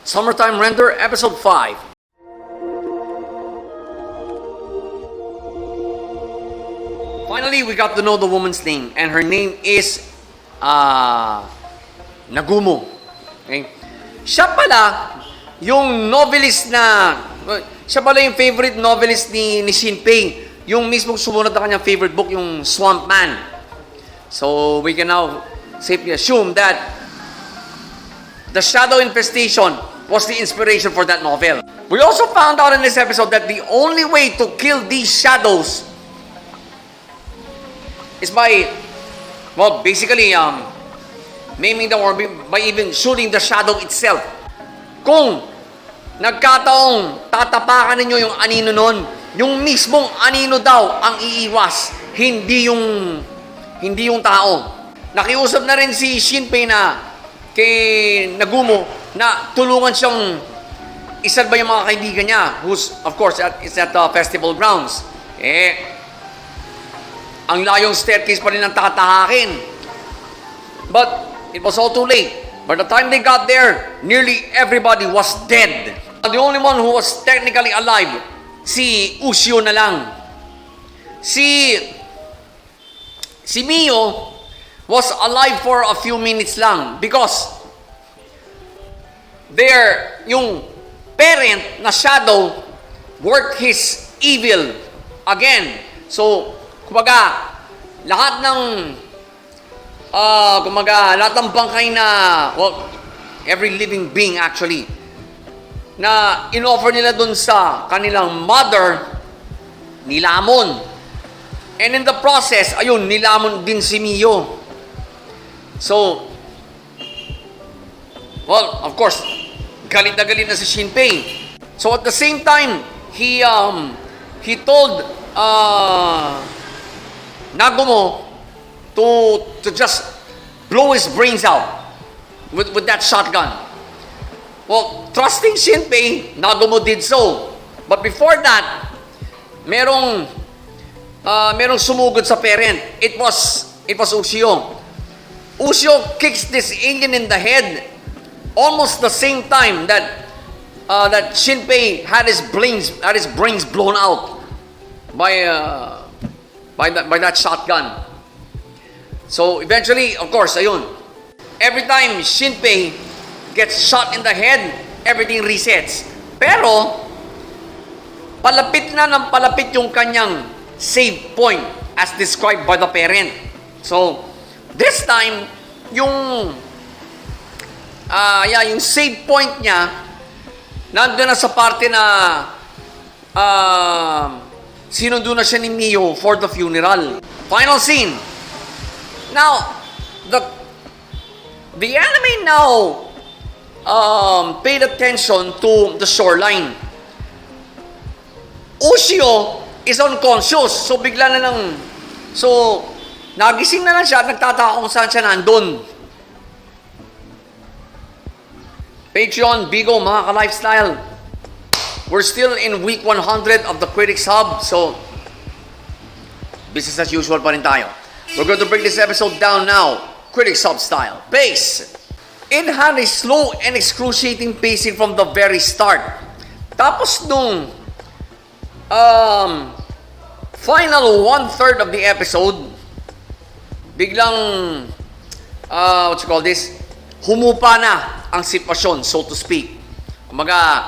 Summertime Render, Episode 5. Finally, we got to know the woman's name, and her name is Nagumo. Okay? Siya pala yung novelist siya pala yung favorite novelist ni Shinpei. Yung mismong sumunod na kanyang favorite book, yung Swamp Man. So, we can now safely assume that the shadow infestation was the inspiration for that novel. We also found out in this episode that the only way to kill these shadows is by, well, basically, maiming them or by even shooting the shadow itself. Kung nagkataong tatapakan ninyo yung anino nun, yung mismong anino daw ang iiwas, hindi yung tao. Nakiusap na rin si Shinpei kay Nagumo na tulungan siyang isalba yung mga kaibigan niya, who's, of course, is at the festival grounds. Ang layong staircase pa rin ang tatahakin. But it was all too late. By the time they got there, nearly everybody was dead. The only one who was technically alive, si Ushio na lang. Si Mio was alive for a few minutes lang because yung parent na shadow worked his evil again. So, kumbaga, lahat ng bangkay na, well, every living being actually, na in-offer nila dun sa kanilang mother, nilamon. And in the process, ayun, nilamon din si Mio. So, well, of course, galit na si Shinpei. So at the same time, he told Nagumo to just blow his brains out with that shotgun. Well, trusting Shinpei, Nagumo did so. But before that, merong sumugod sa parent. It was Ushio. Ushio kicks this alien in the head almost the same time that Shinpei had his brains blown out by that shotgun. So eventually, of course, ayun. Every time Shinpei gets shot in the head, everything resets. Pero palapit na ng palapit yung kanyang save point as described by the parent. So this time, yung save point niya nandun na sa parte na sinundo na siya ni Mio for the funeral. Final scene. Now, the anime now paid attention to the shoreline. Ushio is unconscious, so bigla na lang, so nagising na lang siya at nagtataka kung saan siya nandun. Patreon, Bigo, mga ka-lifestyle. We're still in week 100 of the Critic Hub, so business as usual pa rin tayo. We're going to break this episode down now, Critic Hub style. Pace. It had a slow and excruciating pacing from the very start. Tapos nung final 1/3 of the episode, biglang what you call this? Humupa na ang sitwasyon, so to speak. Kumaga,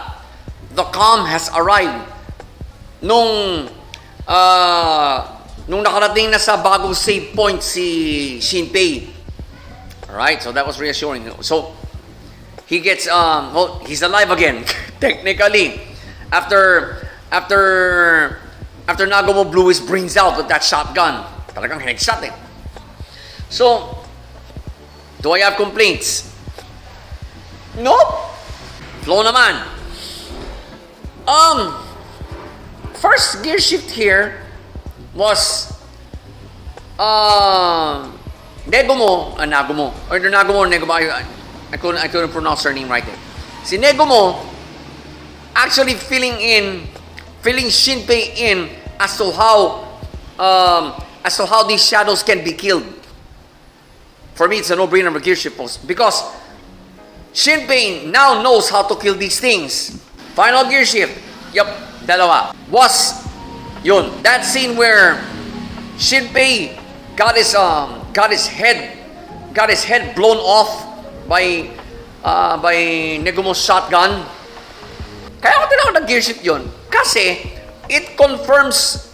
the calm has arrived nung nakarating na sa bagong save point si Shinpei. Alright, so that was reassuring. So, he gets, he's alive again, technically. After Nagumo blew his brains out with that shotgun. Talagang headshot eh. So, do I have complaints? Nope. Flow naman. First gear shift here was Nagumo, I couldn't pronounce her name right there. Si Nagumo actually filling Shinpei in as to how these shadows can be killed. For me, it's a no-brainer of a gear shift post because Shinpei now knows how to kill these things. Final gear shift. Yup, dalawa. Was yun. That scene where Shinpei got his head blown off by Negumo's shotgun. Kaya ako din ako nag-gear shift yun. Kasi it confirms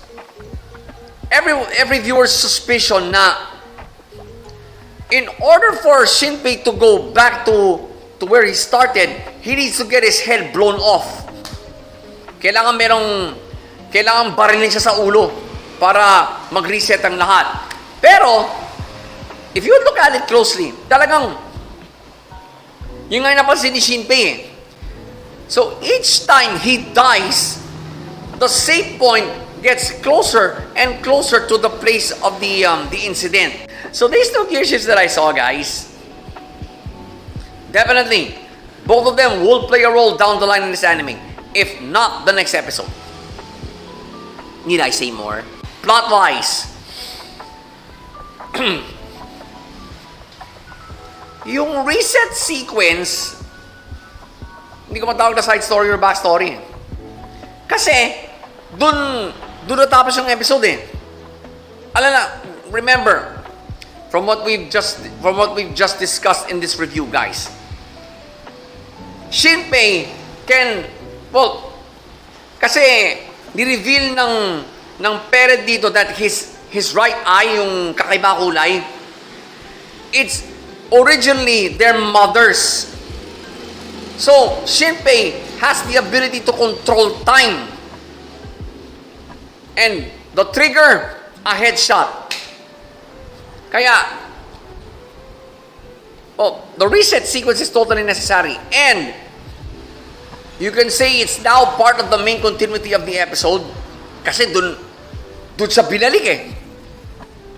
every viewer's suspicion na in order for Shinpei to go back to where he started, he needs to get his head blown off. Kailangan barilin siya sa ulo para mag-reset ang lahat. Pero, if you look at it closely, talagang, yung nga napansin ni Shinpei. So, each time he dies, the save point gets closer and closer to the place of the incident. So, these two gear shifts that I saw, guys, definitely, both of them will play a role down the line in this anime. If not the next episode. Need I say more? Plot-wise, yung reset sequence, hindi ko matawag na side story or back story. Kasi, dun natapos yung episode eh. Remember, from what we've just discussed in this review, guys, Shinpei can, well, kasi ni-reveal ng parent dito that his right eye, yung kakaiba kulay, it's originally their mother's. So, Shinpei has the ability to control time. And the trigger, a headshot. Kaya, the reset sequence is totally necessary. And, you can say it's now part of the main continuity of the episode. Kasi dun siya binalik eh.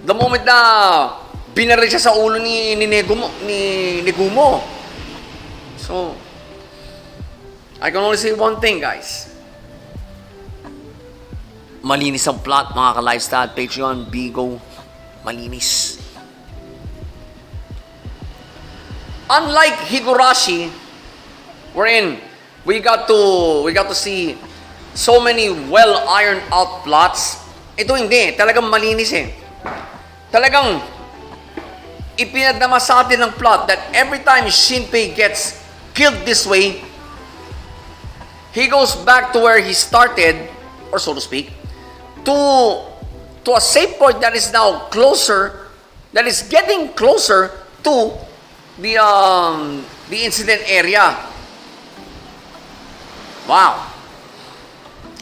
The moment na binaril siya sa ulo ni Negumo. So, I can only say one thing, guys. Malinis ang plot, mga ka-lifestyle, Patreon, Bigo. Malinis. Unlike Higurashi, wherein we got to see so many well ironed out plots. Ito hindi, talagang malinis eh. Talagang ipinadama sa atin ng plot that every time Shinpei gets killed this way, he goes back to where he started, or so to speak, to a safe point that is now closer, that is getting closer to the incident area. Wow.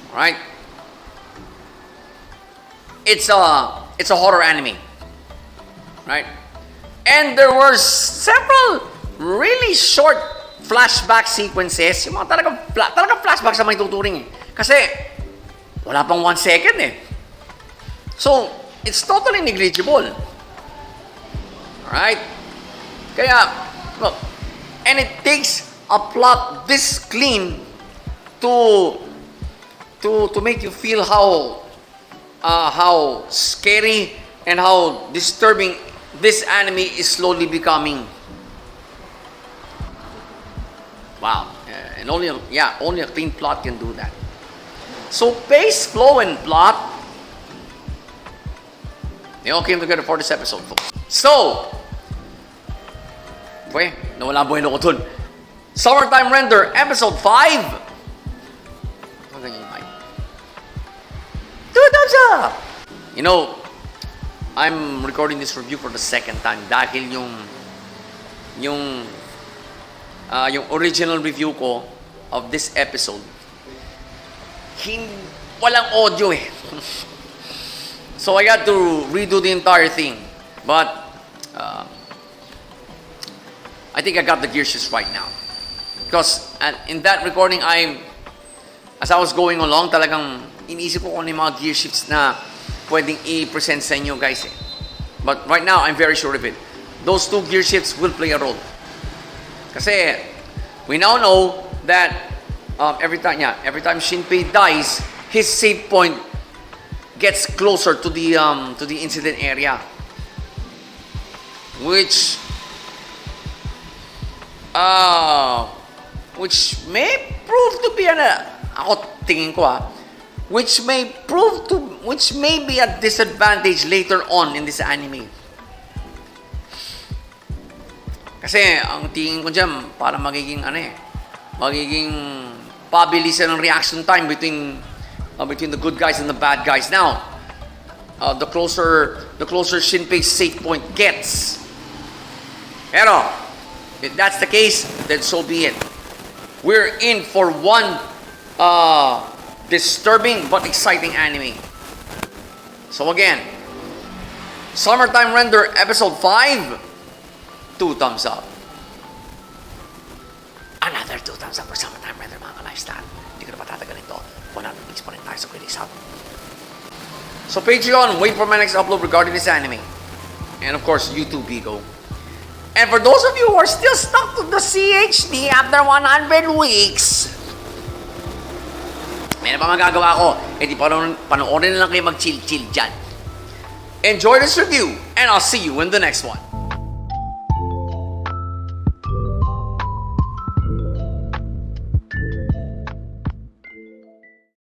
All right. It's a horror anime. Right? And there were several really short flashback sequences. Yung mga talagang flashback sa may tuturing eh. Kasi wala pang 1 second eh. So, it's totally negligible. Alright? Kaya, look, and it takes a plot this clean to make you feel how scary and how disturbing this anime is slowly becoming. Wow. And only a clean plot can do that. So, pace, flow, and plot, they all came together for this episode, folks. So, nawala buhay ko dun. Summertime Render, episode 5. Two thumbs up! You know, I'm recording this review for the second time dahil yung original review ko of this episode, walang audio eh. So I got to redo the entire thing. But I think I got the gear shifts right now. Because in that recording, as I was going along, talagang iniisip ko kung ano yung mga gear shifts na pwedeng i-present sa inyo, guys eh. But right now, I'm very sure of it. Those two gear shifts will play a role. Kasi we now know that every time Shinpei dies, his save point gets closer to the incident area, which which may prove to be ako tingin ko which may be a disadvantage later on in this anime. Kasi ang tingin ko diyan para magiging pabilisan ng reaction time between the good guys and the bad guys. Now, the closer Shinpei's safe point gets. Pero if that's the case, then so be it. We're in for one disturbing but exciting anime. So again, Summertime Render Episode 5, 2 thumbs up. Another 2 thumbs up for Summertime Render, mga ka-lifestyle. Hindi ko na patatagalin to. 100 weeks pa rin tayo sa Critic Hub. So Patreon, wait for my next upload regarding this anime. And of course, YouTube Bigo. And for those of you who are still stuck to the CHD after 100 weeks, may na pa magagawa ko. Eh di panoorin na lang kayo mag-chill-chill dyan. Enjoy this review, and I'll see you in the next one.